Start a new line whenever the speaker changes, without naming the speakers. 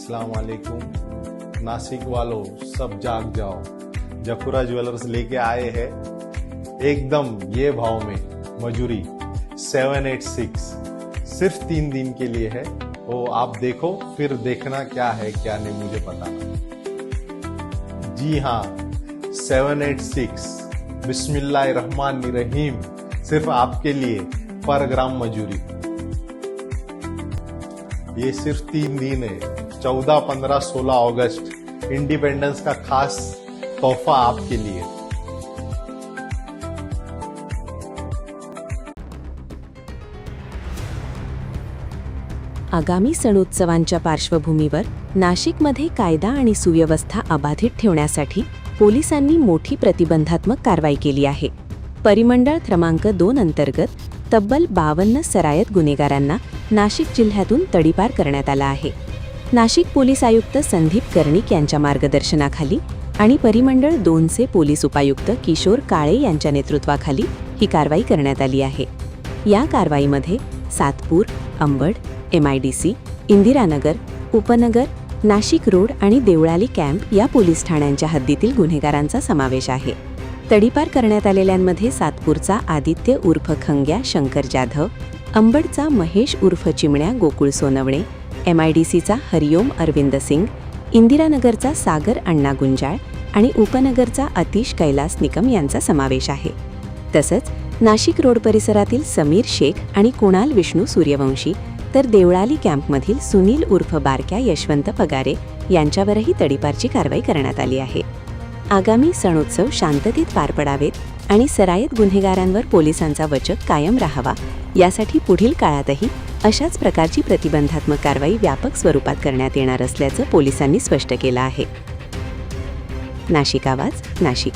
अस्सलाम वालेकुम। नासिक वालों सब जाग जाओ, जफुरा ज्वेलर्स लेके आए हैं एकदम ये भाव में मजूरी 786 सिर्फ 3 दिन के लिए है। वो आप देखो फिर देखना क्या है क्या नहीं मुझे पता। जी हाँ 786 बिस्मिल्लाहिर्रहमानिर्रहीम सिर्फ आपके लिए पर ग्राम मजूरी। ये सिर्फ 3 दिन है, 14, 15, 16 अगस्त इंडिपेंडेंस का खास तोहफा आपके लिए।
आगामी सणोत्सवांच्या पार्श्वभूमीवर नाशिकमध्ये कायदा आणि सुव्यवस्था अबाधित ठेवण्यासाठी पोलिसांनी मोठी प्रतिबंधात्मक कारवाई केली आहे। परिमंडळ क्रमांक 2 अंतर्गत तब्बल 52 सरायत गुन्हेगारांना नाशिक जिल्ह्यातून तडीपार करण्यात आला आहे। नाशिक पोलीस आयुक्त संदीप कर्णिक यांच्या मार्गदर्शनाखाली आणि परिमंडळ 2चे पोलीस उपायुक्त किशोर काळे यांच्या नेतृत्वाखाली ही कारवाई करण्यात आली आहे। या कारवाईमध्ये सातपूर, अंबड, MIDC, इंदिरानगर, उपनगर, नाशिक रोड आणि देवळाली कॅम्प या पोलीस ठाण्यांच्या हद्दीतील गुन्हेगारांचा समावेश आहे। तडीपार करण्यात आलेल्यांमध्ये सातपूरचा आदित्य उर्फ खंग्या शंकर जाधव, अंबडचा महेश उर्फ चिमण्या गोकुळ सोनवणे, MIDCचा हरिओम अरविंद सिंग, इंदिरानगरचा सागर अण्णा गुंजाळ आणि उपनगरचा अतिश कैलास निकम यांचा समावेश आहे। तसंच नाशिक रोड परिसरातील समीर शेख आणि कुणाल विष्णू सूर्यवंशी तर देवळाली कॅम्पमधील सुनील उर्फ बारक्या यशवंत पगारे यांच्यावरही तडीपारची कारवाई करण्यात आली आहे। आगामी सणोत्सव शांततेत पार पडावेत आणि सराईत गुन्हेगारांवर पोलिसांचा वचक कायम राहावा यासाठी पुढील काळातही अशाच प्रकारची प्रतिबंधात्मक कारवाई व्यापक स्वरूपात करण्यात येणार असल्याचं पोलिसांनी स्पष्ट केलं आहे। नाशिक आवाज, नाशिक।